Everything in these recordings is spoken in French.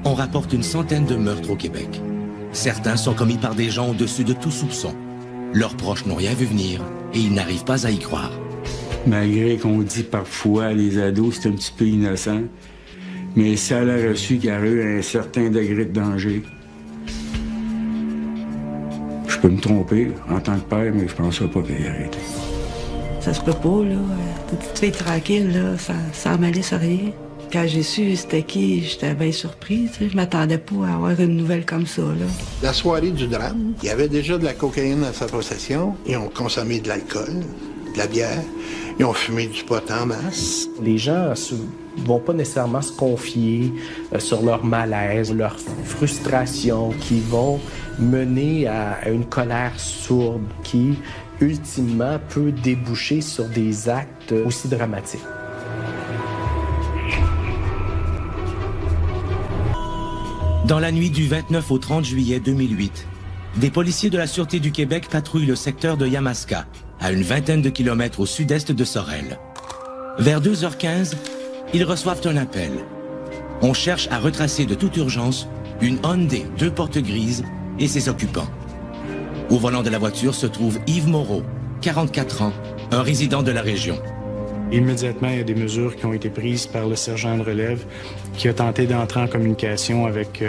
On rapporte une centaine de meurtres au Québec. Certains sont commis par des gens au-dessus de tout soupçon. Leurs proches n'ont rien vu venir et ils n'arrivent pas à y croire. Malgré qu'on dit parfois les ados c'est un petit peu innocent, mais ça a reçu qu'il y a eu un certain degré de danger. Je peux me tromper en tant que père, mais je pense pas qu'il ait arrêté. Ça se peut pas, là. Une petite fille tranquille, là, sans malice à rien. Quand j'ai su c'était qui, j'étais bien surprise. Je m'attendais pas à avoir une nouvelle comme ça, là. La soirée du drame, il y avait déjà de la cocaïne dans sa possession. Ils ont consommé de l'alcool, de la bière. Ils ont fumé du pot en masse. Les gens vont pas nécessairement se confier sur leur malaise, leur frustration, qui vont mener à une colère sourde qui, ultimement, peut déboucher sur des actes aussi dramatiques. Dans la nuit du 29 au 30 juillet 2008, des policiers de la Sûreté du Québec patrouillent le secteur de Yamaska, à une vingtaine de kilomètres au sud-est de Sorel. Vers 2h15, ils reçoivent un appel. On cherche à retracer de toute urgence une Hyundai 2 portes grises et ses occupants. Au volant de la voiture se trouve Yves Moreau, 44 ans, un résident de la région. Immédiatement, il y a des mesures qui ont été prises par le sergent de relève qui a tenté d'entrer en communication avec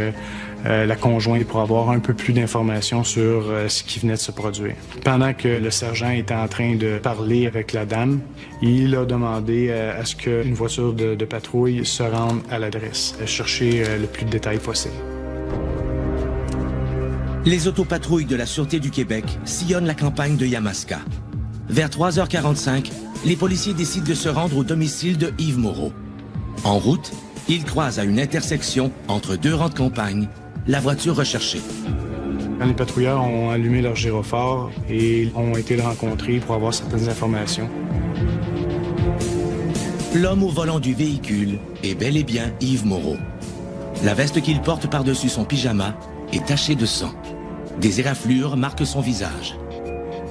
la conjointe pour avoir un peu plus d'informations sur ce qui venait de se produire. Pendant que le sergent était en train de parler avec la dame, il a demandé à ce qu'une voiture de patrouille se rende à l'adresse, chercher le plus de détails possible. Les autopatrouilles de la Sûreté du Québec sillonnent la campagne de Yamaska. Vers 3h45, les policiers décident de se rendre au domicile de Yves Moreau. En route, ils croisent à une intersection entre deux rangs de campagne la voiture recherchée. Quand les patrouilleurs ont allumé leur gyrophare et ont été le rencontrer pour avoir certaines informations. L'homme au volant du véhicule est bel et bien Yves Moreau. La veste qu'il porte par-dessus son pyjama est tachée de sang. Des éraflures marquent son visage.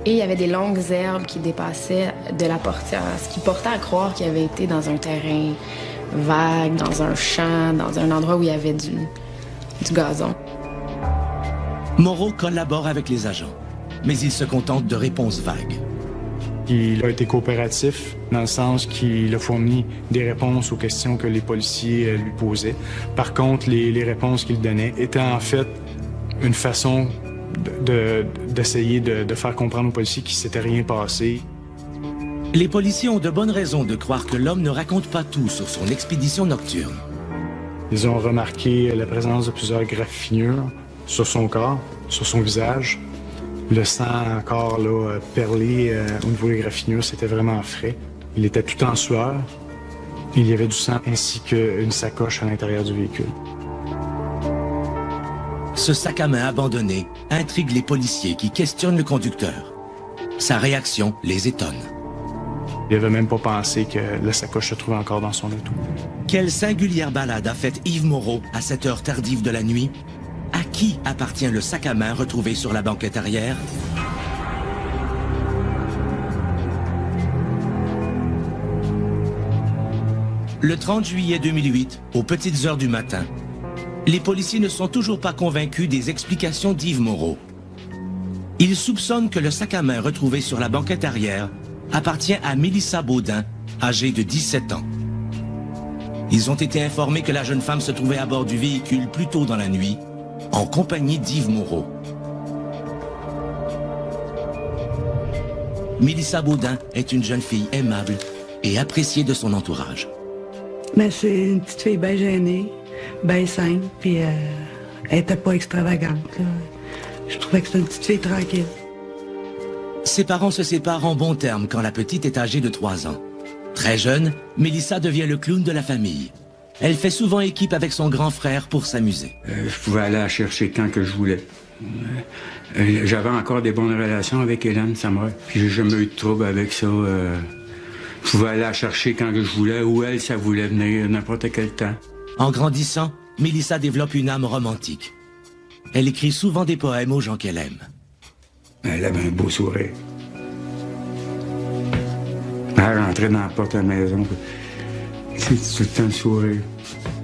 Et il y avait des longues herbes qui dépassaient de la portière, ce qui portait à croire qu'il avait été dans un terrain vague, dans un champ, dans un endroit où il y avait du gazon. Moreau collabore avec les agents, mais il se contente de réponses vagues. Il a été coopératif dans le sens qu'il a fourni des réponses aux questions que les policiers lui posaient. Par contre, les réponses qu'il donnait étaient en fait une façon d'essayer de faire comprendre aux policiers qu'il ne s'était rien passé. Les policiers ont de bonnes raisons de croire que l'homme ne raconte pas tout sur son expédition nocturne. Ils ont remarqué la présence de plusieurs graffinures sur son corps, sur son visage. Le sang encore là, perlé au niveau des graffinures, c'était vraiment frais. Il était tout en sueur. Il y avait du sang ainsi qu'une sacoche à l'intérieur du véhicule. Ce sac à main abandonné intrigue les policiers qui questionnent le conducteur. Sa réaction les étonne. Il n'avait même pas pensé que la sacoche se trouvait encore dans son auto. Quelle singulière balade a faite Yves Moreau à cette heure tardive de la nuit? À qui appartient le sac à main retrouvé sur la banquette arrière? Le 30 juillet 2008, aux petites heures du matin, les policiers ne sont toujours pas convaincus des explications d'Yves Moreau. Ils soupçonnent que le sac à main retrouvé sur la banquette arrière appartient à Mélissa Baudin, âgée de 17 ans. Ils ont été informés que la jeune femme se trouvait à bord du véhicule plus tôt dans la nuit, en compagnie d'Yves Moreau. Mélissa Baudin est une jeune fille aimable et appréciée de son entourage. Mais c'est une petite fille bien gênée, bien simple, puis elle était pas extravagante, là. Je trouvais que c'était une petite fille tranquille. Ses parents se séparent en bons termes quand la petite est âgée de 3 ans. Très jeune, Mélissa devient le clown de la famille. Elle fait souvent équipe avec son grand frère pour s'amuser. Je pouvais aller la chercher quand que je voulais. J'avais encore des bonnes relations avec Hélène, sa mère. Puis j'ai jamais eu de trouble avec ça. Je pouvais aller la chercher quand que je voulais, ou elle, ça voulait venir, n'importe quel temps. En grandissant, Mélissa développe une âme romantique. Elle écrit souvent des poèmes aux gens qu'elle aime. Elle avait un beau sourire. Elle rentrait dans la porte de la maison. C'est tout le temps le sourire.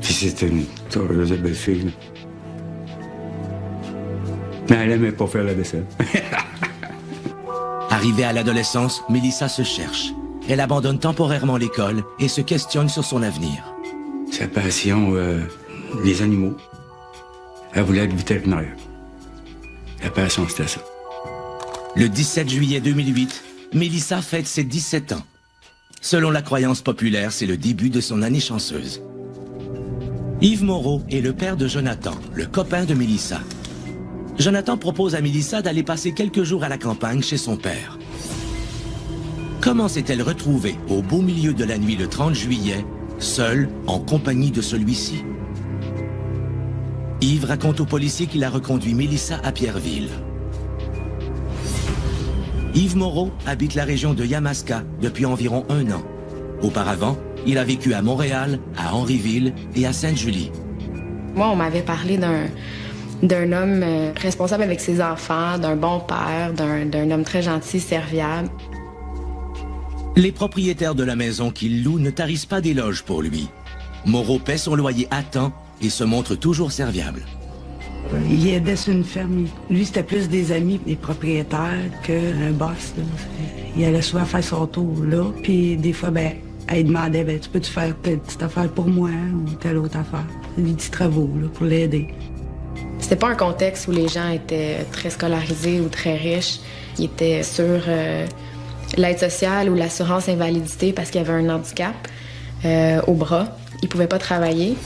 Puis c'était une heureuse belle fille, là. Mais elle aimait pas faire la vaisselle. Arrivée à l'adolescence, Mélissa se cherche. Elle abandonne temporairement l'école et se questionne sur son avenir. Sa passion, les animaux. Elle voulait être vétérinaire. La passion, c'était ça. Le 17 juillet 2008, Mélissa fête ses 17 ans. Selon la croyance populaire, c'est le début de son année chanceuse. Yves Moreau est le père de Jonathan, le copain de Mélissa. Jonathan propose à Mélissa d'aller passer quelques jours à la campagne chez son père. Comment s'est-elle retrouvée au beau milieu de la nuit le 30 juillet, seule, en compagnie de celui-ci? Yves raconte aux policiers qu'il a reconduit Mélissa à Pierreville. Yves Moreau habite la région de Yamaska depuis environ 1 an. Auparavant, il a vécu à Montréal, à Henryville et à Sainte-Julie. Moi, on m'avait parlé d'un homme responsable avec ses enfants, d'un bon père, d'un homme très gentil, serviable. Les propriétaires de la maison qu'il loue ne tarissent pas d'éloges pour lui. Moreau paie son loyer à temps et se montre toujours serviable. Il aidait sur une ferme. Lui, c'était plus des amis, des propriétaires qu'un boss, là. Il allait souvent faire son tour là, puis des fois, elle demandait, tu peux-tu faire telle petite affaire pour moi ou telle autre affaire? Des petits travaux là, pour l'aider. C'était pas un contexte où les gens étaient très scolarisés ou très riches. Ils étaient sur l'aide sociale ou l'assurance invalidité parce qu'il y avait un handicap au bras. Ils pouvaient pas travailler.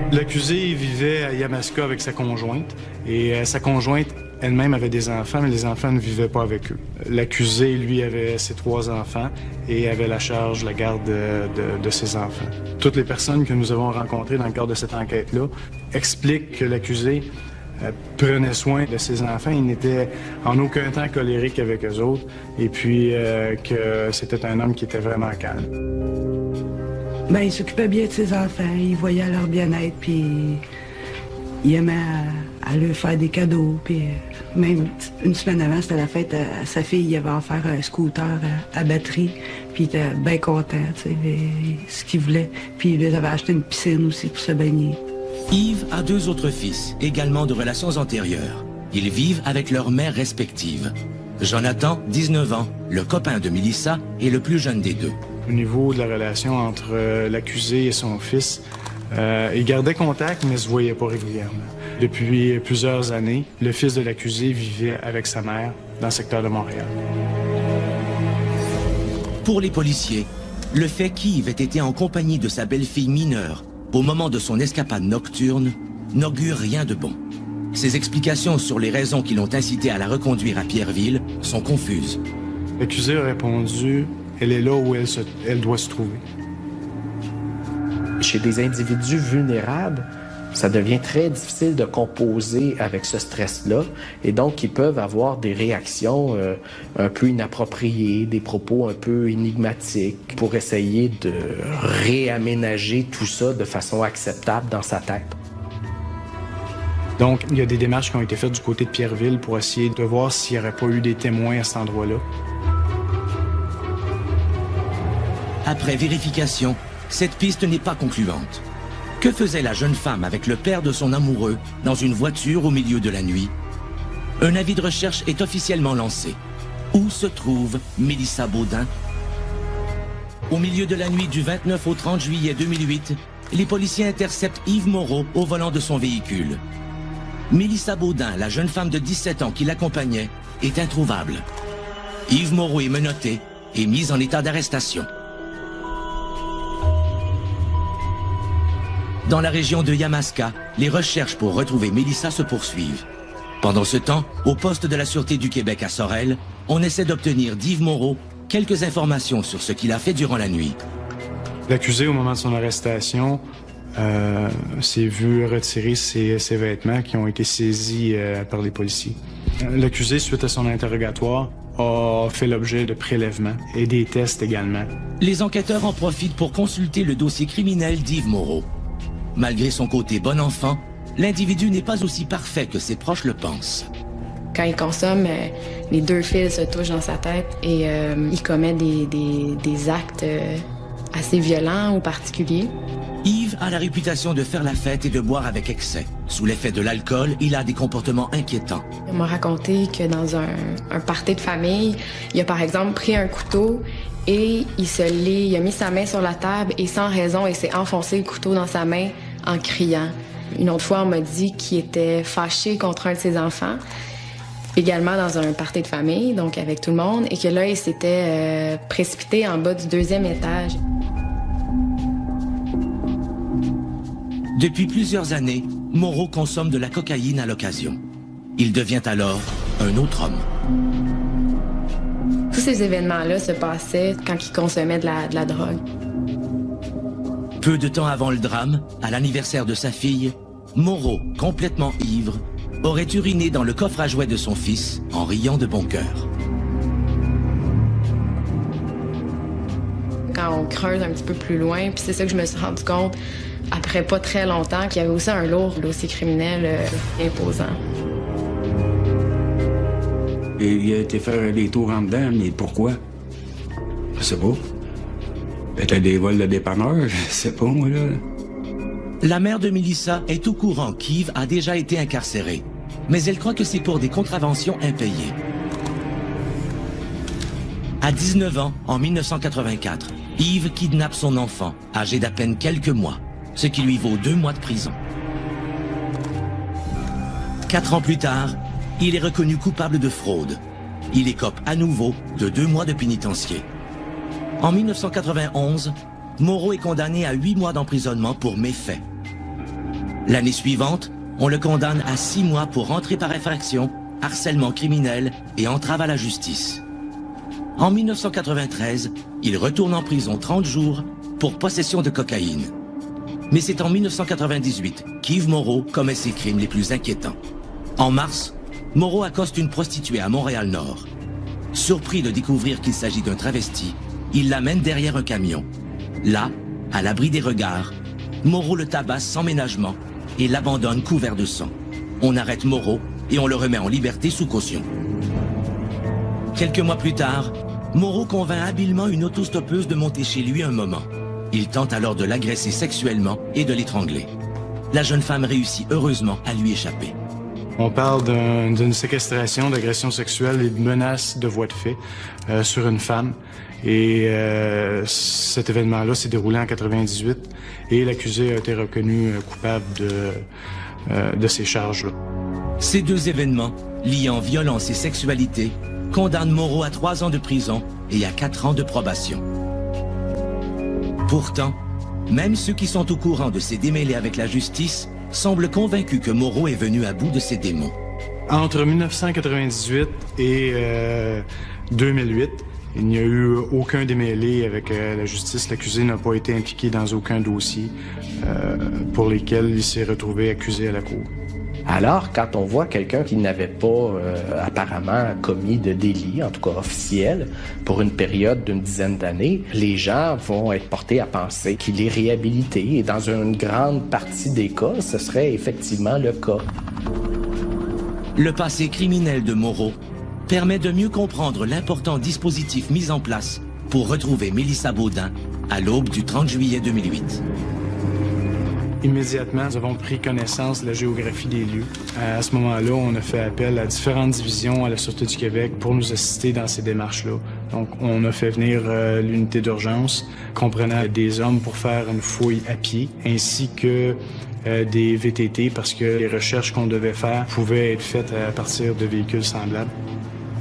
L'accusé vivait à Yamaska avec sa conjointe et sa conjointe elle-même avait des enfants, mais les enfants ne vivaient pas avec eux. L'accusé, lui, avait ses 3 enfants et avait la charge, la garde de ses enfants. Toutes les personnes que nous avons rencontrées dans le cadre de cette enquête-là expliquent que l'accusé prenait soin de ses enfants. Il n'était en aucun temps colérique avec eux autres et puis que c'était un homme qui était vraiment calme. Il s'occupait bien de ses enfants, il voyait leur bien-être, puis il aimait à leur faire des cadeaux, puis même une semaine avant, c'était la fête à sa fille, il avait offert un scooter à batterie, puis il était bien content, tu sais, ce qu'il voulait. Puis il lui avait acheté une piscine aussi pour se baigner. Yves a 2 autres fils, également de relations antérieures. Ils vivent avec leurs mères respectives. Jonathan, 19 ans, le copain de Mélissa, est le plus jeune des 2. Au niveau de la relation entre l'accusé et son fils, ils gardaient contact, mais ne se voyaient pas régulièrement. Depuis plusieurs années, le fils de l'accusé vivait avec sa mère dans le secteur de Montréal. Pour les policiers, le fait qu'Yves ait été en compagnie de sa belle-fille mineure au moment de son escapade nocturne n'augure rien de bon. Ses explications sur les raisons qui l'ont incité à la reconduire à Pierreville sont confuses. L'accusé a répondu « Elle est là où elle doit se trouver ». Chez des individus vulnérables, ça devient très difficile de composer avec ce stress-là et donc ils peuvent avoir des réactions un peu inappropriées, des propos un peu énigmatiques pour essayer de réaménager tout ça de façon acceptable dans sa tête. Donc, il y a des démarches qui ont été faites du côté de Pierreville pour essayer de voir s'il n'y aurait pas eu des témoins à cet endroit-là. Après vérification, cette piste n'est pas concluante. Que faisait la jeune femme avec le père de son amoureux dans une voiture au milieu de la nuit? Un avis de recherche est officiellement lancé. Où se trouve Mélissa Baudin? Au milieu de la nuit du 29 au 30 juillet 2008, les policiers interceptent Yves Moreau au volant de son véhicule. Mélissa Baudin, la jeune femme de 17 ans qui l'accompagnait, est introuvable. Yves Moreau est menotté et mis en état d'arrestation. Dans la région de Yamaska, les recherches pour retrouver Mélissa se poursuivent. Pendant ce temps, au poste de la Sûreté du Québec à Sorel, on essaie d'obtenir d'Yves Moreau quelques informations sur ce qu'il a fait durant la nuit. L'accusé, au moment de son arrestation, s'est vu retirer ses vêtements qui ont été saisis par les policiers. L'accusé, suite à son interrogatoire, a fait l'objet de prélèvements et des tests également. Les enquêteurs en profitent pour consulter le dossier criminel d'Yves Moreau. Malgré son côté bon enfant, l'individu n'est pas aussi parfait que ses proches le pensent. Quand il consomme, les 2 fils se touchent dans sa tête et il commet des actes assez violent ou particulier. Yves a la réputation de faire la fête et de boire avec excès. Sous l'effet de l'alcool, il a des comportements inquiétants. Il m'a raconté que dans un party de famille, il a par exemple pris un couteau et il a mis sa main sur la table et sans raison, il s'est enfoncé le couteau dans sa main en criant. Une autre fois, on m'a dit qu'il était fâché contre un de ses enfants, également dans un party de famille, donc avec tout le monde, et que là, il s'était précipité en bas du 2e étage. Depuis plusieurs années, Moreau consomme de la cocaïne à l'occasion. Il devient alors un autre homme. Tous ces événements-là se passaient quand il consommait de la drogue. Peu de temps avant le drame, à l'anniversaire de sa fille, Moreau, complètement ivre, aurait uriné dans le coffre à jouets de son fils en riant de bon cœur. Quand on creuse un petit peu plus loin, puis c'est ça que je me suis rendu compte après pas très longtemps, qu'il y avait aussi un lourd dossier criminel imposant. Et il a été faire des tours en dedans, mais pourquoi? Je sais pas. Peut-être des vols de dépanneurs, je sais pas, moi, là. La mère de Mélissa est au courant qu'Yves a déjà été incarcéré, mais elle croit que c'est pour des contraventions impayées. À 19 ans, en 1984, Yves kidnappe son enfant, âgé d'à peine quelques mois, ce qui lui vaut 2 mois de prison. 4 ans plus tard, il est reconnu coupable de fraude. Il écope à nouveau de 2 mois de pénitencier. En 1991, Moreau est condamné à 8 mois d'emprisonnement pour méfait. L'année suivante, on le condamne à 6 mois pour entrée par infraction, harcèlement criminel et entrave à la justice. En 1993, il retourne en prison 30 jours pour possession de cocaïne. Mais c'est en 1998 qu'Yves Moreau commet ses crimes les plus inquiétants. En mars, Moreau accoste une prostituée à Montréal-Nord. Surpris de découvrir qu'il s'agit d'un travesti, il l'amène derrière un camion. Là, à l'abri des regards, Moreau le tabasse sans ménagement et l'abandonne couvert de sang. On arrête Moreau et on le remet en liberté sous caution. Quelques mois plus tard, Moreau convainc habilement une autostoppeuse de monter chez lui un moment. Il tente alors de l'agresser sexuellement et de l'étrangler. La jeune femme réussit heureusement à lui échapper. On parle d'une séquestration, d'agression sexuelle et de menaces de voies de fait sur une femme. Et cet événement-là s'est déroulé en 98 et l'accusé a été reconnu coupable de ces charges-là. Ces 2 événements, liant violence et sexualité, condamnent Moreau à 3 ans de prison et à 4 ans de probation. Pourtant, même ceux qui sont au courant de ses démêlés avec la justice semblent convaincus que Moreau est venu à bout de ses démons. Entre 1998 et 2008, il n'y a eu aucun démêlé avec la justice. L'accusé n'a pas été impliqué dans aucun dossier pour lesquels il s'est retrouvé accusé à la cour. Alors, quand on voit quelqu'un qui n'avait pas apparemment commis de délit, en tout cas officiel, pour une période d'une dizaine d'années, les gens vont être portés à penser qu'il est réhabilité. Et dans une grande partie des cas, ce serait effectivement le cas. Le passé criminel de Moreau permet de mieux comprendre l'important dispositif mis en place pour retrouver Mélissa Baudin à l'aube du 30 juillet 2008. Immédiatement, nous avons pris connaissance de la géographie des lieux. À ce moment-là, on a fait appel à différentes divisions à la Sûreté du Québec pour nous assister dans ces démarches-là. Donc, on a fait venir l'unité d'urgence, comprenant des hommes pour faire une fouille à pied, ainsi que des VTT, parce que les recherches qu'on devait faire pouvaient être faites à partir de véhicules semblables.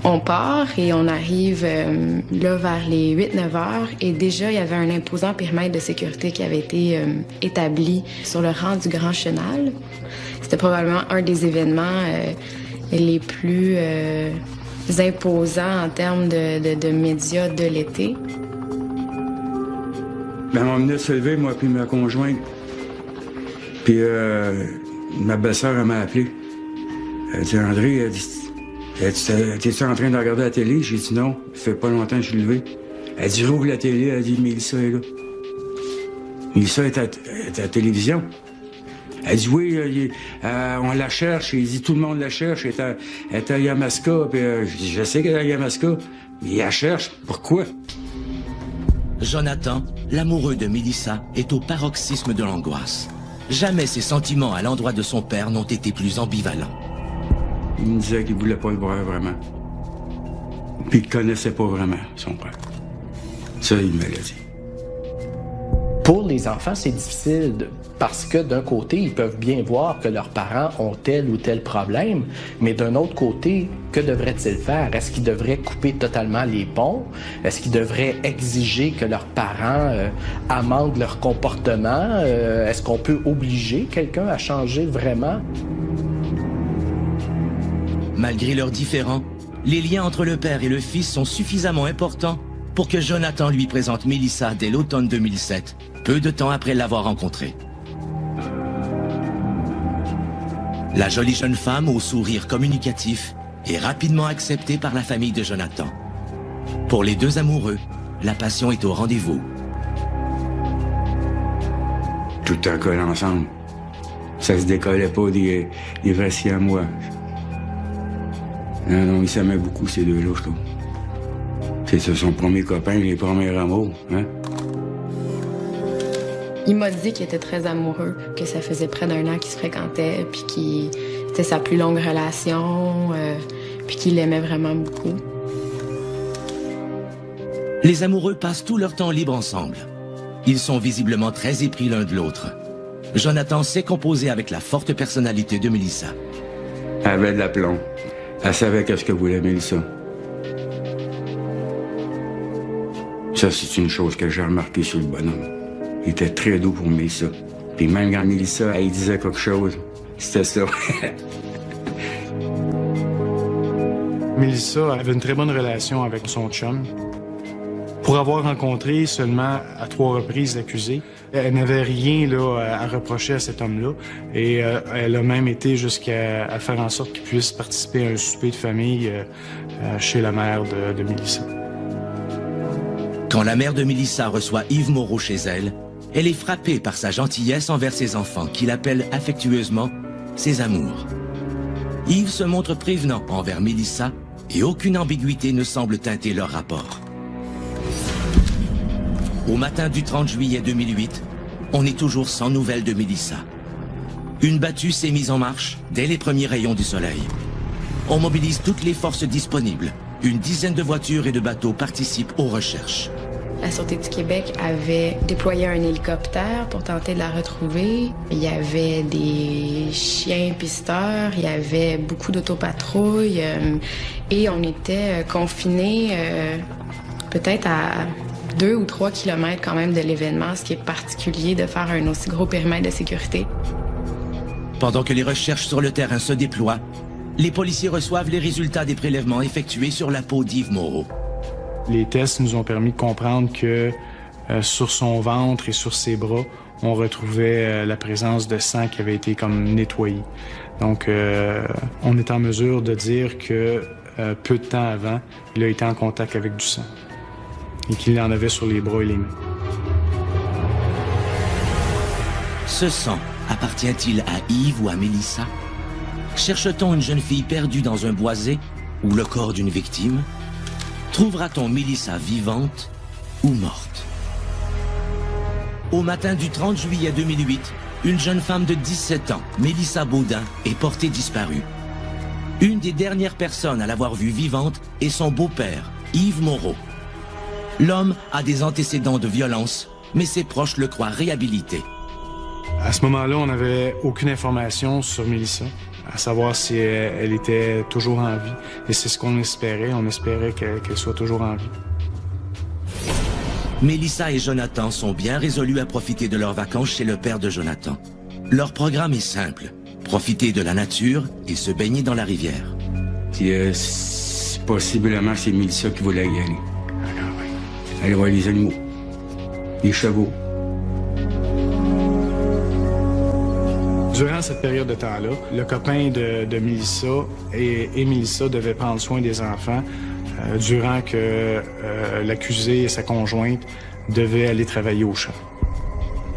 On part et on arrive là vers les 8-9 heures et déjà, il y avait un imposant périmètre de sécurité qui avait été établi sur le rang du Grand Chenal. C'était probablement un des événements les plus imposants en termes de médias de l'été. Ben, on venait de se lever, moi puis ma conjointe. Puis ma belle-sœur, elle m'a appelé. Elle dit, André, elle dit, t'es-tu en train de regarder la télé? J'ai dit non, ça fait pas longtemps que je suis levé. Elle dit, rouvre la télé. Elle dit, Mélissa est là. Mélissa est à la télévision. Elle dit, oui, on la cherche. Il dit, tout le monde la cherche. Elle est à Yamaska. Puis je dis, je sais qu'elle est à Yamaska. Mais elle cherche. Pourquoi? Jonathan, l'amoureux de Mélissa, est au paroxysme de l'angoisse. Jamais ses sentiments à l'endroit de son père n'ont été plus ambivalents. Il me disait qu'il voulait pas le voir vraiment. Puis il connaissait pas vraiment son père. Ça, il me l'a dit. Pour les enfants, c'est difficile parce que d'un côté, ils peuvent bien voir que leurs parents ont tel ou tel problème, mais d'un autre côté, que devraient-ils faire? Est-ce qu'ils devraient couper totalement les ponts? Est-ce qu'ils devraient exiger que leurs parents amendent leur comportement? Est-ce qu'on peut obliger quelqu'un à changer vraiment? Malgré leurs différends, les liens entre le père et le fils sont suffisamment importants pour que Jonathan lui présente Mélissa dès l'automne 2007, peu de temps après l'avoir rencontrée. La jolie jeune femme au sourire communicatif est rapidement acceptée par la famille de Jonathan. Pour les deux amoureux, la passion est au rendez-vous. Tout en collé ensemble. Ça se décollait pas des vrais siamois. Non, ils s'aimaient beaucoup, ces deux-là, je trouve. C'est son premier copain, les premiers amours, hein? Il m'a dit qu'il était très amoureux, que ça faisait près d'1 an qu'ils se fréquentaient, puis que c'était sa plus longue relation, puis qu'il l'aimait vraiment beaucoup. Les amoureux passent tout leur temps libre ensemble. Ils sont visiblement très épris l'un de l'autre. Jonathan sait composer avec la forte personnalité de Mélissa. Elle avait de l'aplomb. Elle savait qu'est-ce que voulait Mélissa. Ça, c'est une chose que j'ai remarquée sur le bonhomme. Il était très doux pour Mélissa. Puis même quand Mélissa, elle disait quelque chose, c'était ça. Mélissa avait une très bonne relation avec son chum. Pour avoir rencontré seulement à 3 reprises l'accusé, elle n'avait rien là, à reprocher à cet homme-là. Et elle a même été jusqu'à faire en sorte qu'il puisse participer à un souper de famille chez la mère de Mélissa. Quand la mère de Mélissa reçoit Yves Moreau chez elle, elle est frappée par sa gentillesse envers ses enfants, qu'il appelle affectueusement ses amours. Yves se montre prévenant envers Mélissa et aucune ambiguïté ne semble teinter leur rapport. Au matin du 30 juillet 2008, on est toujours sans nouvelles de Mélissa. Une battue s'est mise en marche dès les premiers rayons du soleil. On mobilise toutes les forces disponibles. Une dizaine de voitures et de bateaux participent aux recherches. La Sûreté du Québec avait déployé un hélicoptère pour tenter de la retrouver. Il y avait des chiens pisteurs, il y avait beaucoup d'autopatrouilles et on était confinés peut-être à 2 ou 3 kilomètres quand même de l'événement, ce qui est particulier de faire un aussi gros périmètre de sécurité. Pendant que les recherches sur le terrain se déploient, les policiers reçoivent les résultats des prélèvements effectués sur la peau d'Yves Moreau. Les tests nous ont permis de comprendre que sur son ventre et sur ses bras, on retrouvait la présence de sang qui avait été comme nettoyé. Donc, on est en mesure de dire que peu de temps avant, il a été en contact avec du sang et qu'il en avait sur les bras et les mains. Ce sang appartient-il à Yves ou à Mélissa? Cherche-t-on une jeune fille perdue dans un boisé ou le corps d'une victime? Trouvera-t-on Mélissa vivante ou morte? Au matin du 30 juillet 2008, une jeune femme de 17 ans, Mélissa Baudin, est portée disparue. Une des dernières personnes à l'avoir vue vivante est son beau-père, Yves Moreau. L'homme a des antécédents de violence, mais ses proches le croient réhabilité. À ce moment-là, on n'avait aucune information sur Mélissa, à savoir si elle était toujours en vie. Et c'est ce qu'on espérait. On espérait qu'elle soit toujours en vie. Mélissa et Jonathan sont bien résolus à profiter de leurs vacances chez le père de Jonathan. Leur programme est simple. Profiter de la nature et se baigner dans la rivière. Puis, possiblement, c'est Mélissa qui voulait y aller. Aller voir les animaux, les chevaux. Durant cette période de temps-là, le copain de Mélissa et Mélissa devaient prendre soin des enfants durant que l'accusé et sa conjointe devaient aller travailler au champ.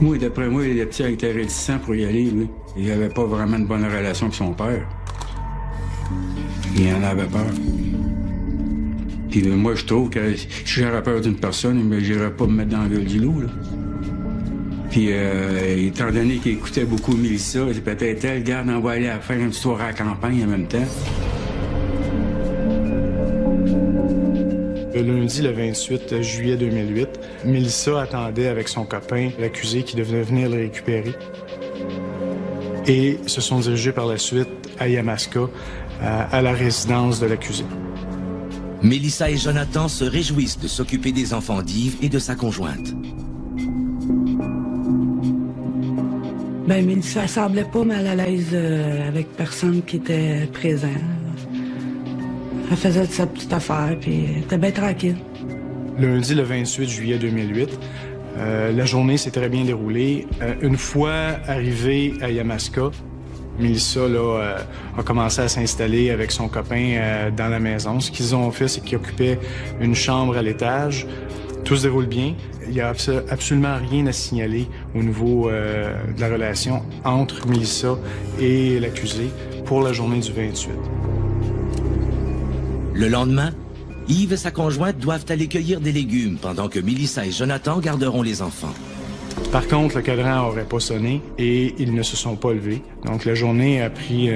Moi, d'après moi, le petit était réticent pour y aller. Lui. Il n'avait pas vraiment une bonne relation avec son père. Il en avait peur. Puis moi, je trouve que si j'aurais peur d'une personne, mais j'irais pas me mettre dans la gueule du loup, là. Puis, étant donné qu'il écoutait beaucoup Mélissa, c'est peut-être elle, regarde, on va aller faire une soirée à la campagne en même temps. Le lundi, le 28 juillet 2008, Mélissa attendait avec son copain l'accusé qui devait venir le récupérer. Et se sont dirigés par la suite à Yamaska, à la résidence de l'accusé. Mélissa et Jonathan se réjouissent de s'occuper des enfants d'Yves et de sa conjointe. Ben, Mélissa semblait pas mal à l'aise avec personne qui était présent. Elle faisait sa petite affaire, puis elle était bien tranquille. Lundi, le 28 juillet 2008, la journée s'est très bien déroulée. Une fois arrivée à Yamaska, Mélissa a commencé à s'installer avec son copain dans la maison. Ce qu'ils ont fait, c'est qu'ils occupaient une chambre à l'étage. Tout se déroule bien. Il n'y a absolument rien à signaler au niveau de la relation entre Mélissa et l'accusé pour la journée du 28. Le lendemain, Yves et sa conjointe doivent aller cueillir des légumes pendant que Mélissa et Jonathan garderont les enfants. Par contre, le cadran n'aurait pas sonné et ils ne se sont pas levés. Donc la journée a pris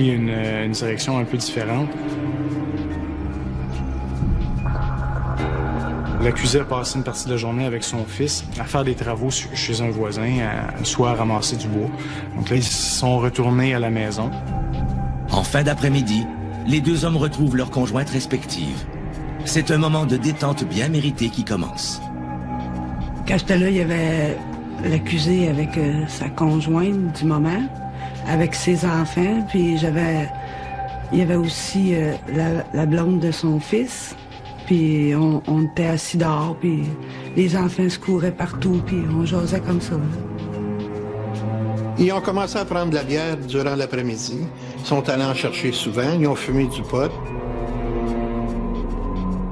une direction un peu différente. L'accusé a passé une partie de la journée avec son fils à faire des travaux chez un voisin, soit à ramasser du bois. Donc là, ils sont retournés à la maison. En fin d'après-midi, les deux hommes retrouvent leurs conjointes respectives. C'est un moment de détente bien mérité qui commence. Quand j'étais là, il y avait l'accusé avec sa conjointe du moment, avec ses enfants, puis il y avait aussi la blonde de son fils. Puis on était assis dehors, puis les enfants se couraient partout, puis on jasait comme ça. Ils ont commencé à prendre de la bière durant l'après-midi. Ils sont allés en chercher souvent. Ils ont fumé du pot.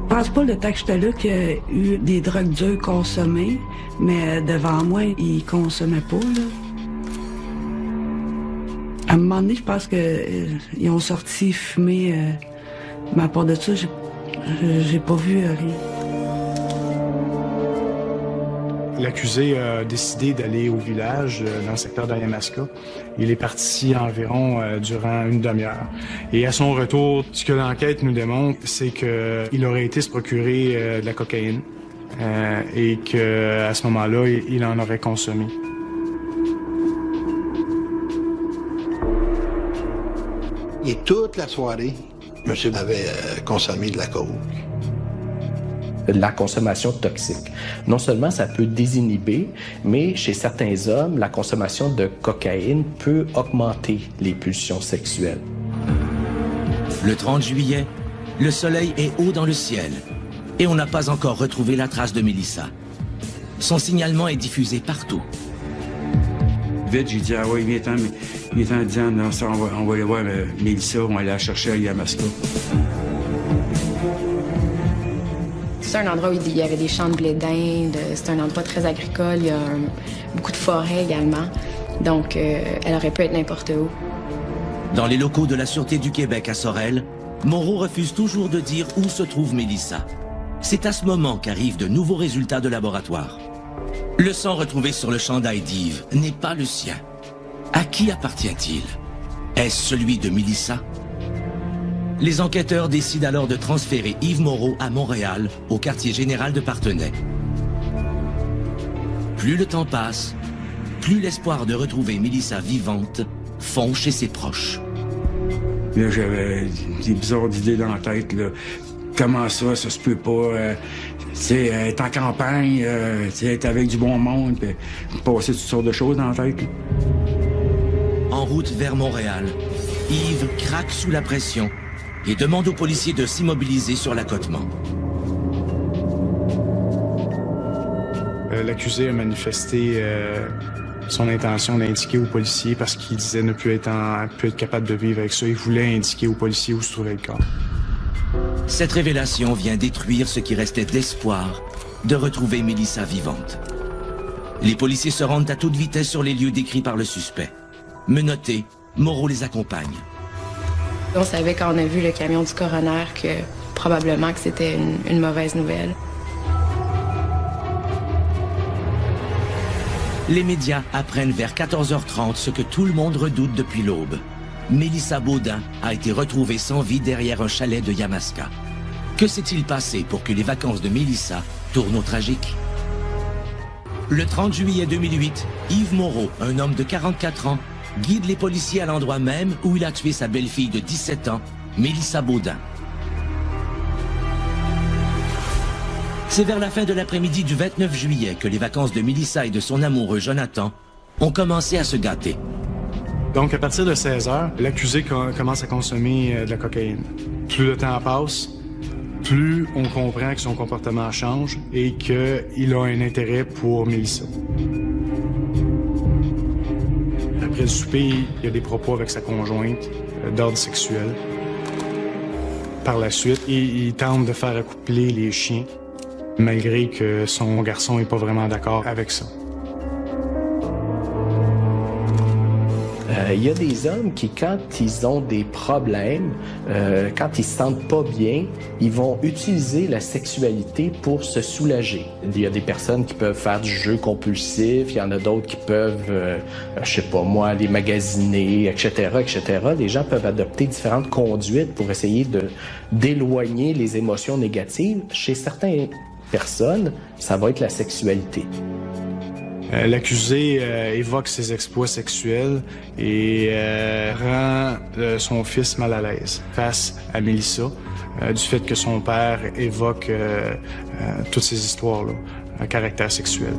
Je pense pas le temps que j'étais là qu'il y a eu des drogues dures consommées, mais devant moi, ils consommaient pas, là. À un moment donné, je pense qu'ils ont sorti fumer, mais à part de ça, j'ai pas vu rien. L'accusé a décidé d'aller au village, dans le secteur d'Yamaska. Il est parti environ durant une demi-heure. Et à son retour, ce que l'enquête nous démontre, c'est qu'il aurait été se procurer de la cocaïne et qu'à ce moment-là, il en aurait consommé. Et toute la soirée, monsieur avait consommé de la coke. La consommation toxique. Non seulement ça peut désinhiber, mais chez certains hommes, la consommation de cocaïne peut augmenter les pulsions sexuelles. Le 30 juillet, le soleil est haut dans le ciel et on n'a pas encore retrouvé la trace de Mélissa. Son signalement est diffusé partout. Vite, j'ai dit, ah ouais, il est temps de dire, non, ça, on va aller voir Mélissa, on va aller la chercher à Yamaska. C'est un endroit où il y avait des champs de blé d'Inde, c'est un endroit très agricole, il y a beaucoup de forêts également, donc elle aurait pu être n'importe où. Dans les locaux de la Sûreté du Québec à Sorel, Moreau refuse toujours de dire où se trouve Mélissa. C'est à ce moment qu'arrivent de nouveaux résultats de laboratoire. Le sang retrouvé sur le chandail d'Yves n'est pas le sien. À qui appartient-il? Est-ce celui de Mélissa? Les enquêteurs décident alors de transférer Yves Moreau à Montréal, au quartier général de Parthenay. Plus le temps passe, plus l'espoir de retrouver Mélissa vivante fond chez ses proches. Là, j'avais des bizarres idées dans la tête, là. Comment ça se peut pas? Être en campagne, être avec du bon monde, puis passer toutes sortes de choses dans la tête. Là. En route vers Montréal, Yves craque sous la pression et demande aux policiers de s'immobiliser sur l'accotement. L'accusé a manifesté son intention d'indiquer aux policiers parce qu'il disait ne plus être capable de vivre avec ça. Il voulait indiquer aux policiers où se trouvait le corps. Cette révélation vient détruire ce qui restait d'espoir de retrouver Mélissa vivante. Les policiers se rendent à toute vitesse sur les lieux décrits par le suspect. Menottés, Moreau les accompagne. On savait quand on a vu le camion du coroner que probablement que c'était une mauvaise nouvelle. Les médias apprennent vers 14h30 ce que tout le monde redoute depuis l'aube. Mélissa Baudin a été retrouvée sans vie derrière un chalet de Yamaska. Que s'est-il passé pour que les vacances de Mélissa tournent au tragique? Le 30 juillet 2008, Yves Moreau, un homme de 44 ans, guide les policiers à l'endroit même où il a tué sa belle-fille de 17 ans, Mélissa Baudin. C'est vers la fin de l'après-midi du 29 juillet que les vacances de Mélissa et de son amoureux Jonathan ont commencé à se gâter. Donc, à partir de 16 heures, l'accusé commence à consommer de la cocaïne. Plus le temps passe, plus on comprend que son comportement change et qu'il a un intérêt pour Mélissa. Après le souper, il y a des propos avec sa conjointe d'ordre sexuel. Par la suite, il tente de faire accoupler les chiens, malgré que son garçon n'est pas vraiment d'accord avec ça. Il y a des hommes qui, quand ils ont des problèmes, quand ils se sentent pas bien, ils vont utiliser la sexualité pour se soulager. Il y a des personnes qui peuvent faire du jeu compulsif, il y en a d'autres qui peuvent, je sais pas moi, les magasiner, etc., etc. Les gens peuvent adopter différentes conduites pour essayer d'éloigner les émotions négatives. Chez certaines personnes, ça va être la sexualité. L'accusé évoque ses exploits sexuels et rend son fils mal à l'aise face à Mélissa, du fait que son père évoque toutes ces histoires-là, à caractère sexuel.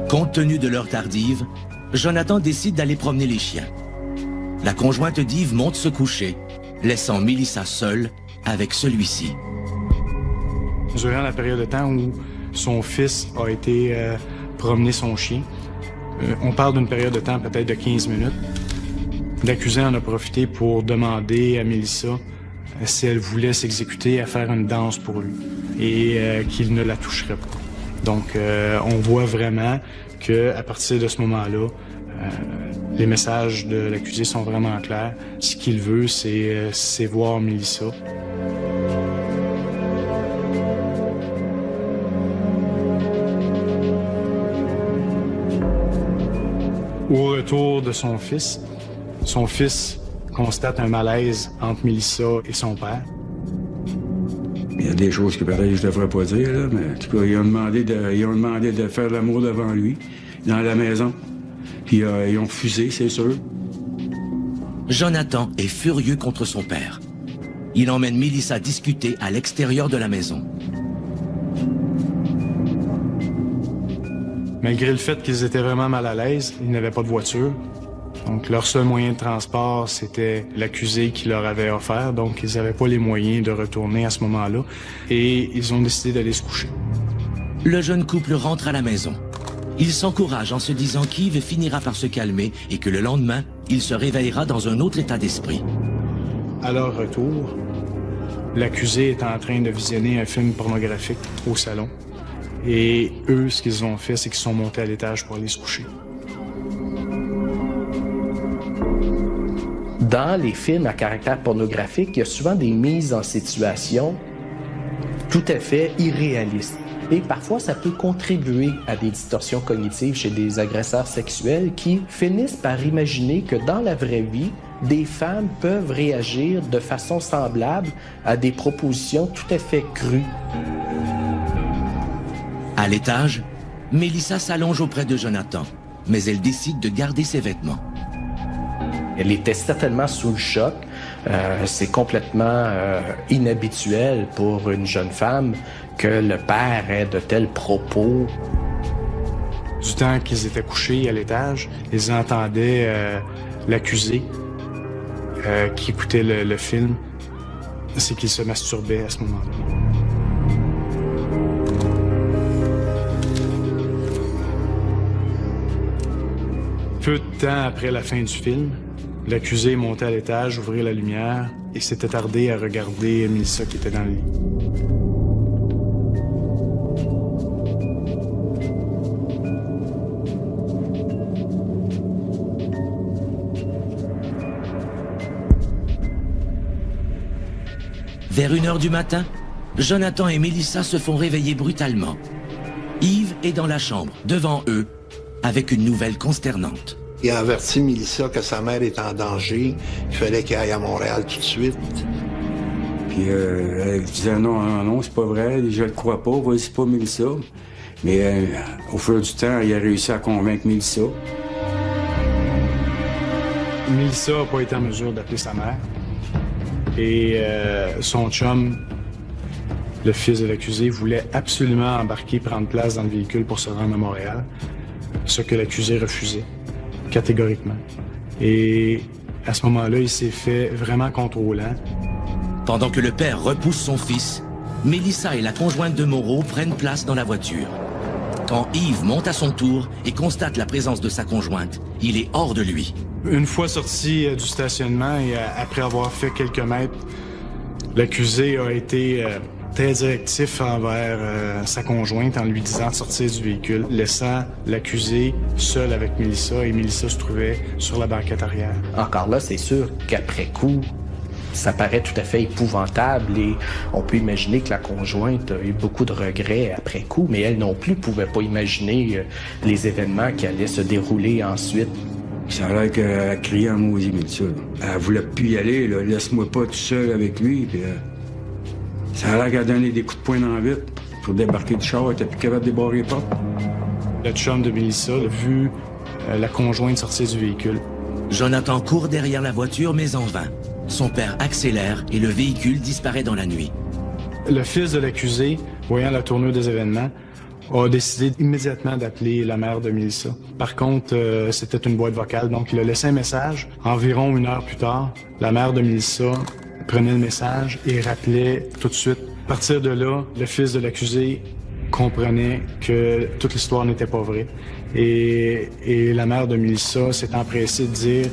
Compte tenu de l'heure tardive, Jonathan décide d'aller promener les chiens. La conjointe d'Yves monte se coucher, laissant Mélissa seule avec celui-ci. Durant la période de temps où son fils a été promener son chien, on parle d'une période de temps peut-être de 15 minutes. L'accusé en a profité pour demander à Mélissa si elle voulait s'exécuter à faire une danse pour lui et qu'il ne la toucherait pas. Donc, on voit vraiment qu'à partir de ce moment-là, les messages de l'accusé sont vraiment clairs. Ce qu'il veut, c'est voir Mélissa. Au retour de son fils constate un malaise entre Mélissa et son père. Il y a des choses que peut-être je devrais pas dire, là, mais en tout cas, ils ont demandé de faire l'amour devant lui, dans la maison. Puis ils ont refusé, c'est sûr. Jonathan est furieux contre son père. Il emmène Mélissa discuter à l'extérieur de la maison. Malgré le fait qu'ils étaient vraiment mal à l'aise, ils n'avaient pas de voiture. Donc, leur seul moyen de transport, c'était l'accusé qui leur avait offert. Donc, ils n'avaient pas les moyens de retourner à ce moment-là. Et ils ont décidé d'aller se coucher. Le jeune couple rentre à la maison. Il s'encourage en se disant qu'Yves finira par se calmer et que le lendemain, il se réveillera dans un autre état d'esprit. À leur retour, l'accusé est en train de visionner un film pornographique au salon. Et eux, ce qu'ils ont fait, c'est qu'ils sont montés à l'étage pour aller se coucher. Dans les films à caractère pornographique, il y a souvent des mises en situation tout à fait irréalistes. Et parfois, ça peut contribuer à des distorsions cognitives chez des agresseurs sexuels qui finissent par imaginer que dans la vraie vie, des femmes peuvent réagir de façon semblable à des propositions tout à fait crues. À l'étage, Mélissa s'allonge auprès de Jonathan, mais elle décide de garder ses vêtements. Elle était certainement sous le choc. C'est complètement inhabituel pour une jeune femme que le père ait de tels propos. Du temps qu'ils étaient couchés à l'étage, ils entendaient l'accusé qui écoutait le film. C'est qu'il se masturbait à ce moment-là. Peu de temps après la fin du film, l'accusé est monté à l'étage, ouvrit la lumière et s'était tardé à regarder Mélissa qui était dans le lit. Vers 1h du matin, Jonathan et Mélissa se font réveiller brutalement. Yves est dans la chambre, devant eux, avec une nouvelle consternante. Il a averti Mélissa que sa mère est en danger, qu'il fallait qu'elle aille à Montréal tout de suite. Puis elle disait non, c'est pas vrai, je le crois pas, vas-y pas Mélissa. Mais au fur du temps, il a réussi à convaincre Mélissa. Mélissa n'a pas été en mesure d'appeler sa mère. Et son chum, le fils de l'accusé, voulait absolument embarquer, prendre place dans le véhicule pour se rendre à Montréal, ce que l'accusé refusait, catégoriquement. Et à ce moment-là, il s'est fait vraiment contrôlant. Pendant que le père repousse son fils, Mélissa et la conjointe de Moreau prennent place dans la voiture. Quand Yves monte à son tour et constate la présence de sa conjointe, il est hors de lui. Une fois sorti du stationnement et après avoir fait quelques mètres, l'accusé a été très directif envers sa conjointe en lui disant de sortir du véhicule, laissant l'accusé seul avec Mélissa, et Mélissa se trouvait sur la banquette arrière. Encore là, c'est sûr qu'après coup, ça paraît tout à fait épouvantable et on peut imaginer que la conjointe a eu beaucoup de regrets après coup, mais elle non plus pouvait pas imaginer les événements qui allaient se dérouler ensuite. Ça a l'air qu'elle criait en maudit, Mélissa. Elle voulait plus y aller, là. Laisse-moi pas tout seul avec lui. Puis, ça a l'air qu'elle a donné des coups de poing dans la vitre pour débarquer du char. Elle était plus capable de débarrer les portes. Le chum de Mélissa a vu la conjointe sortir du véhicule. Jonathan court derrière la voiture, mais en vain. Son père accélère et le véhicule disparaît dans la nuit. Le fils de l'accusé, voyant la tournure des événements, a décidé immédiatement d'appeler la mère de Mélissa. Par contre, c'était une boîte vocale, donc il a laissé un message. Environ 1 heure plus tard, la mère de Mélissa prenait le message et rappelait tout de suite. À partir de là, le fils de l'accusé comprenait que toute l'histoire n'était pas vraie. Et la mère de Mélissa s'est empressée de dire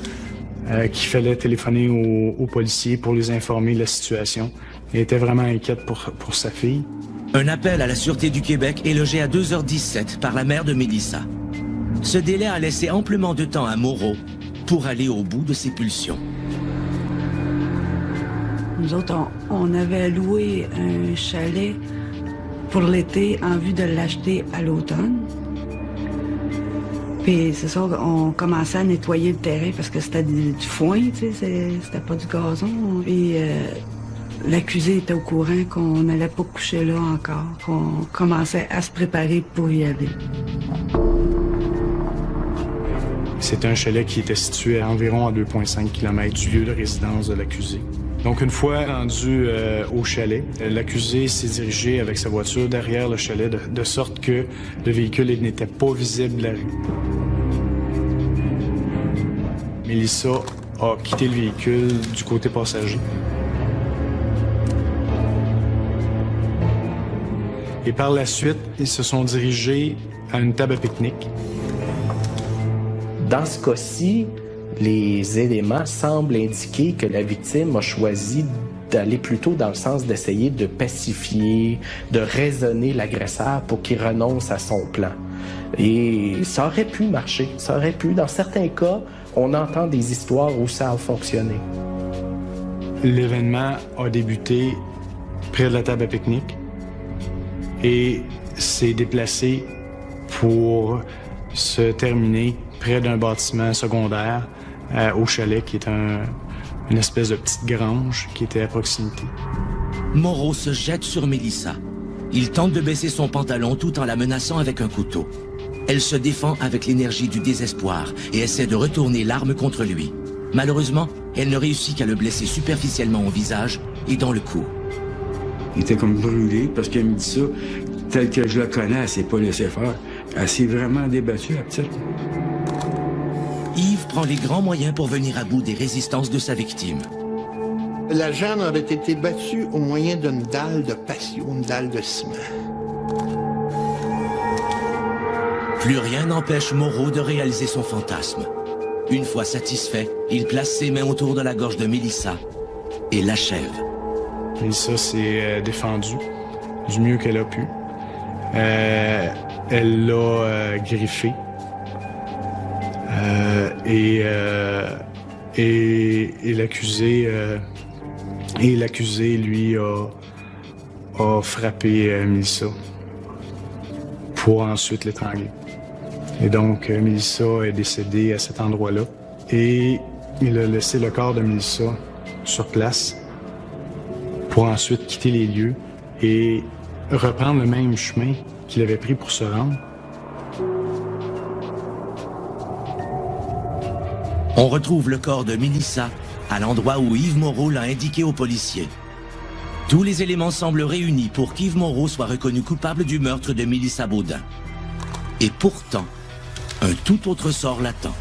qu'il fallait téléphoner aux policiers pour les informer de la situation. Elle était vraiment inquiète pour sa fille. Un appel à la Sûreté du Québec est logé à 2h17 par la mère de Mélissa. Ce délai a laissé amplement de temps à Moreau pour aller au bout de ses pulsions. Nous autres, on avait loué un chalet pour l'été en vue de l'acheter à l'automne. Puis c'est ça, on commençait à nettoyer le terrain parce que c'était du foin, tu sais, c'était pas du gazon. Et l'accusé était au courant qu'on n'allait pas coucher là encore, qu'on commençait à se préparer pour y aller. C'était un chalet qui était situé à environ à 2,5 km du lieu de résidence de l'accusé. Donc, une fois rendu au chalet, l'accusé s'est dirigé avec sa voiture derrière le chalet de sorte que le véhicule n'était pas visible de la rue. Mélissa a quitté le véhicule du côté passager. Et par la suite, ils se sont dirigés à une table à pique-nique. Dans ce cas-ci, les éléments semblent indiquer que la victime a choisi d'aller plutôt dans le sens d'essayer de pacifier, de raisonner l'agresseur pour qu'il renonce à son plan. Et ça aurait pu marcher, ça aurait pu. Dans certains cas, on entend des histoires où ça a fonctionné. L'événement a débuté près de la table à pique-nique et s'est déplacé pour se terminer près d'un bâtiment secondaire au chalet, qui est une espèce de petite grange qui était à proximité. Moreau se jette sur Mélissa. Il tente de baisser son pantalon tout en la menaçant avec un couteau. Elle se défend avec l'énergie du désespoir et essaie de retourner l'arme contre lui. Malheureusement, elle ne réussit qu'à le blesser superficiellement au visage et dans le cou. Il était comme brûlé parce qu'elle me dit ça. Tel que je la connais, elle s'est pas laissée faire. Elle s'est vraiment débattue, la petite. Yves prend les grands moyens pour venir à bout des résistances de sa victime. La jeune aurait été battue au moyen d'une dalle de patio, une dalle de ciment. Plus rien n'empêche Moreau de réaliser son fantasme. Une fois satisfait, il place ses mains autour de la gorge de Mélissa et l'achève. Mélissa s'est défendue du mieux qu'elle a pu. Elle l'a griffé. Et l'accusé Et l'accusé, lui, a frappé Mélissa pour ensuite l'étrangler. Et donc, Mélissa est décédée à cet endroit-là. Et il a laissé le corps de Mélissa sur place pour ensuite quitter les lieux et reprendre le même chemin qu'il avait pris pour se rendre. On retrouve le corps de Mélissa à l'endroit où Yves Moreau l'a indiqué aux policiers. Tous les éléments semblent réunis pour qu'Yves Moreau soit reconnu coupable du meurtre de Mélissa Baudin. Et pourtant, un tout autre sort l'attend.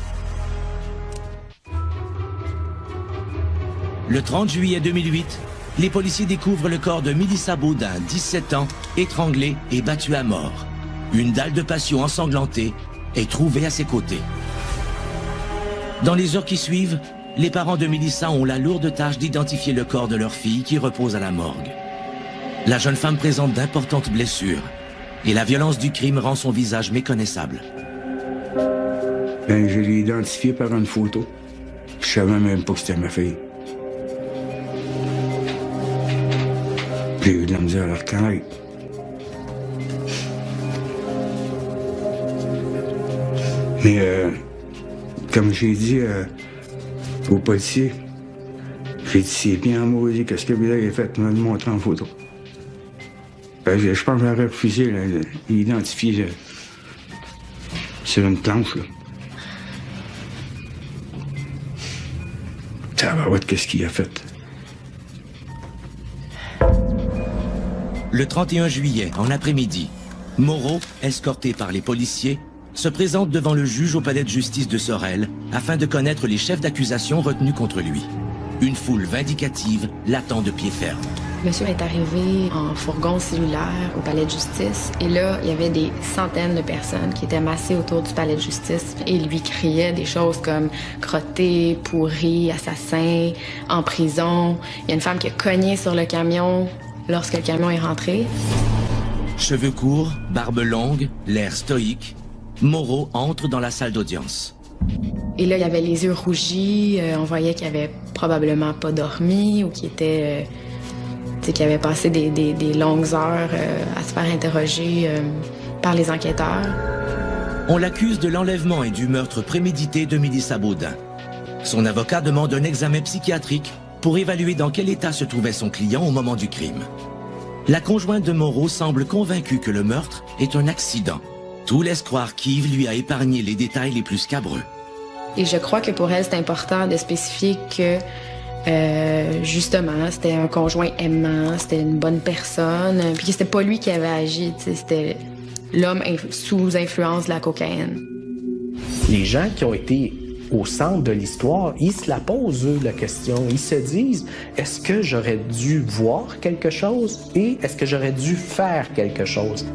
Le 30 juillet 2008, les policiers découvrent le corps de Mélissa Baudin, 17 ans, étranglée et battue à mort. Une dalle de patio ensanglantée est trouvée à ses côtés. Dans les heures qui suivent, les parents de Mélissa ont la lourde tâche d'identifier le corps de leur fille qui repose à la morgue. La jeune femme présente d'importantes blessures et la violence du crime rend son visage méconnaissable. Je l'ai identifié par une photo. Je savais même pas que c'était ma fille. J'ai eu de la misère à la reconnaître. Mais comme j'ai dit aux policiers, j'ai dit c'est bien maudit que ce que vous avez fait me le montrer en photo. Je pense que j'aurais refusé d'identifier sur une planche. Là. Ça va voir qu'est-ce qu'il a fait. Le 31 juillet, en après-midi, Moreau, escorté par les policiers, se présente devant le juge au palais de justice de Sorel afin de connaître les chefs d'accusation retenus contre lui. Une foule vindicative l'attend de pied ferme. Monsieur est arrivé en fourgon cellulaire au palais de justice et là, il y avait des centaines de personnes qui étaient massées autour du palais de justice et lui criaient des choses comme « crotté »,« pourri »,« assassin »,« en prison ». Il y a une femme qui a cogné sur le camion lorsque le camion est rentré. Cheveux courts, barbe longue, l'air stoïque, Moreau entre dans la salle d'audience. Et là, il y avait les yeux rougis, on voyait qu'il avait probablement pas dormi ou qu'il était... qu'il avait passé des longues heures à se faire interroger par les enquêteurs. On l'accuse de l'enlèvement et du meurtre prémédité de Mélissa Baudin. Son avocat demande un examen psychiatrique pour évaluer dans quel état se trouvait son client au moment du crime. La conjointe de Moreau semble convaincue que le meurtre est un accident. Tout laisse croire qu'Yves lui a épargné les détails les plus scabreux. Et je crois que pour elle, c'est important de spécifier que justement, c'était un conjoint aimant, c'était une bonne personne, puis que c'était pas lui qui avait agi, c'était l'homme sous influence de la cocaïne. Les gens qui ont été au centre de l'histoire, ils se la posent, eux, la question. Ils se disent, est-ce que j'aurais dû voir quelque chose et est-ce que j'aurais dû faire quelque chose?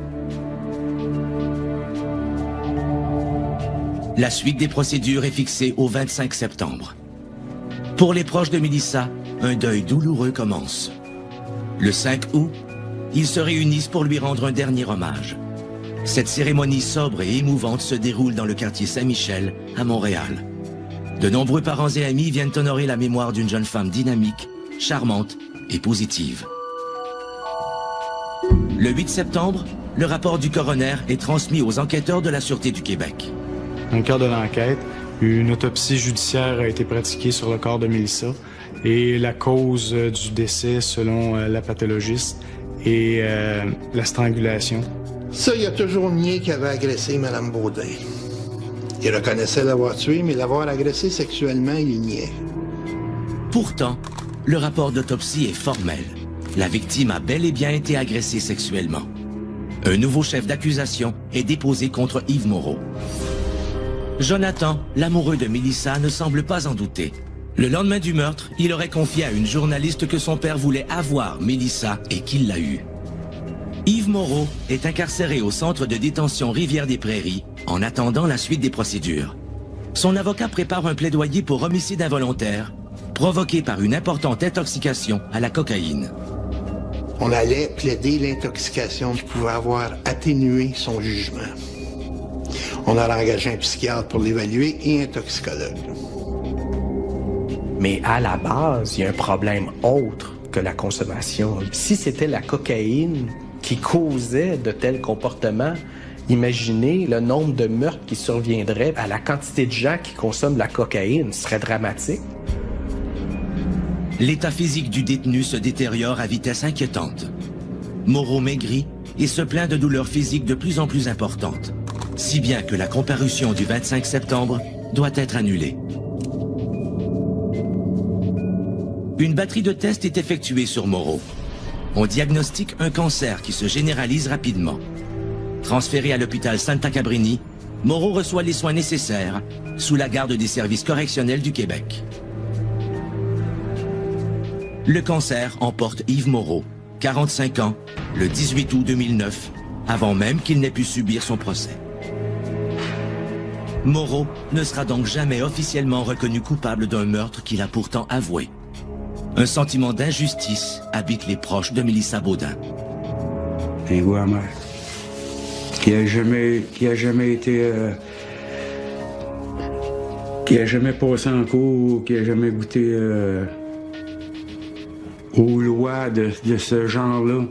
La suite des procédures est fixée au 25 septembre. Pour les proches de Mélissa, un deuil douloureux commence. Le 5 août, ils se réunissent pour lui rendre un dernier hommage. Cette cérémonie sobre et émouvante se déroule dans le quartier Saint-Michel, à Montréal. De nombreux parents et amis viennent honorer la mémoire d'une jeune femme dynamique, charmante et positive. Le 8 septembre, le rapport du coroner est transmis aux enquêteurs de la Sûreté du Québec. Dans le cadre de l'enquête, une autopsie judiciaire a été pratiquée sur le corps de Mélissa et la cause du décès, selon la pathologiste, est la strangulation. Ça, il a toujours nié qu'il avait agressé Mme Baudin. Il reconnaissait l'avoir tué, mais l'avoir agressé sexuellement, il niait. Pourtant, le rapport d'autopsie est formel. La victime a bel et bien été agressée sexuellement. Un nouveau chef d'accusation est déposé contre Yves Moreau. Jonathan, l'amoureux de Mélissa, ne semble pas en douter. Le lendemain du meurtre, il aurait confié à une journaliste que son père voulait avoir Mélissa et qu'il l'a eue. Yves Moreau est incarcéré au centre de détention Rivière-des-Prairies en attendant la suite des procédures. Son avocat prépare un plaidoyer pour homicide involontaire provoqué par une importante intoxication à la cocaïne. On allait plaider l'intoxication qui pouvait avoir atténué son jugement. On a engagé un psychiatre pour l'évaluer et un toxicologue. Mais à la base, il y a un problème autre que la consommation. Si c'était la cocaïne qui causait de tels comportements, imaginez le nombre de meurtres qui surviendraient à la quantité de gens qui consomment la cocaïne. Ce serait dramatique. L'état physique du détenu se détériore à vitesse inquiétante. Moreau maigrit et se plaint de douleurs physiques de plus en plus importantes, si bien que la comparution du 25 septembre doit être annulée. Une batterie de tests est effectuée sur Moreau. On diagnostique un cancer qui se généralise rapidement. Transféré à l'hôpital Santa Cabrini, Moreau reçoit les soins nécessaires sous la garde des services correctionnels du Québec. Le cancer emporte Yves Moreau, 45 ans, le 18 août 2009, avant même qu'il n'ait pu subir son procès. Moreau ne sera donc jamais officiellement reconnu coupable d'un meurtre qu'il a pourtant avoué. Un sentiment d'injustice habite les proches de Mélissa Baudin. Un goût amer. Qui a jamais été... qui a jamais passé en cours, qui a jamais goûté aux lois de ce genre-là.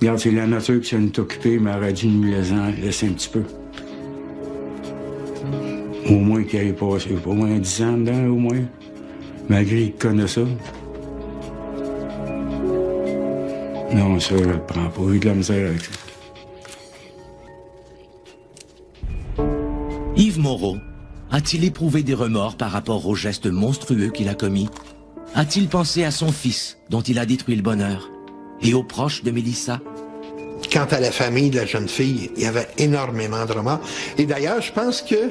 Regarde, c'est la nature qui s'en est occupée, mais elle aurait dû nous laisser un petit peu. Au moins qu'il ait passé au moins 10 ans dedans, au moins. Malgré qu'il connaît ça. Non, ça, je le prends pas. J'ai de la misère avec ça. Yves Moreau a-t-il éprouvé des remords par rapport aux gestes monstrueux qu'il a commis? A-t-il pensé à son fils, dont il a détruit le bonheur? Et aux proches de Mélissa? Quant à la famille de la jeune fille, il y avait énormément de remords. Et d'ailleurs, je pense que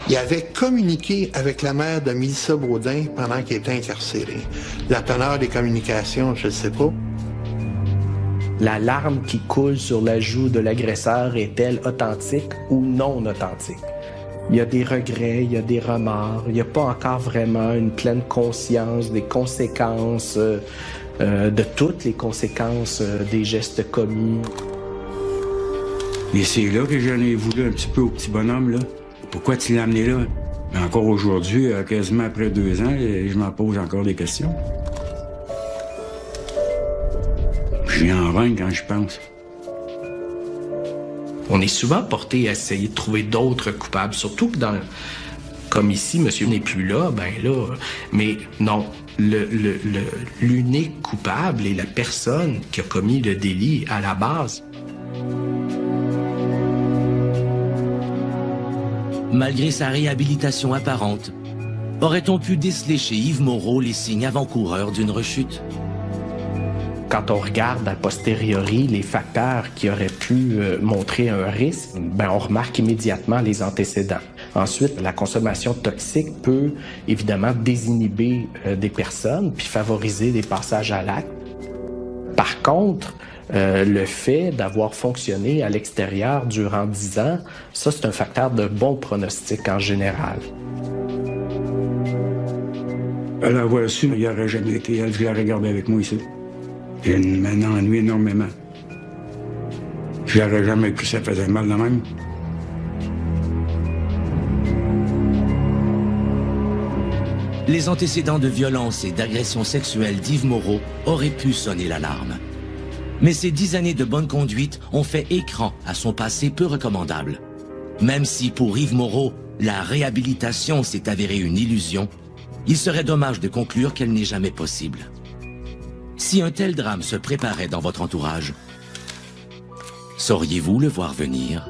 il avait communiqué avec la mère de Mélissa Baudin pendant qu'elle était incarcérée. La teneur des communications, je ne sais pas. La larme qui coule sur la joue de l'agresseur est-elle authentique ou non authentique? Il y a des regrets, il y a des remords, il n'y a pas encore vraiment une pleine conscience des conséquences, de toutes les conséquences des gestes commis. Et c'est là que j'en ai voulu un petit peu au petit bonhomme, là. Pourquoi tu l'as amené là? Mais encore aujourd'hui, quasiment après 2 ans, je m'en pose encore des questions. Je viens en reine quand je pense. On est souvent porté à essayer de trouver d'autres coupables, surtout que comme ici, monsieur n'est plus là, mais non, l'unique coupable est la personne qui a commis le délit à la base. Malgré sa réhabilitation apparente, aurait-on pu déceler chez Yves Moreau les signes avant-coureurs d'une rechute? Quand on regarde a posteriori les facteurs qui auraient pu montrer un risque, on remarque immédiatement les antécédents. Ensuite, la consommation toxique peut évidemment désinhiber des personnes puis favoriser des passages à l'acte. Par contre, le fait d'avoir fonctionné à l'extérieur durant 10 ans, ça c'est un facteur de bon pronostic en général. À l'avoir su, il n'aurait jamais été elle, je la regardais avec moi ici. Elle m'ennuie énormément. Je n'aurais jamais cru que ça faisait mal de même. Les antécédents de violence et d'agression sexuelle d'Yves Moreau auraient pu sonner l'alarme. Mais ces 10 années de bonne conduite ont fait écran à son passé peu recommandable. Même si pour Yves Moreau, la réhabilitation s'est avérée une illusion, il serait dommage de conclure qu'elle n'est jamais possible. Si un tel drame se préparait dans votre entourage, sauriez-vous le voir venir ?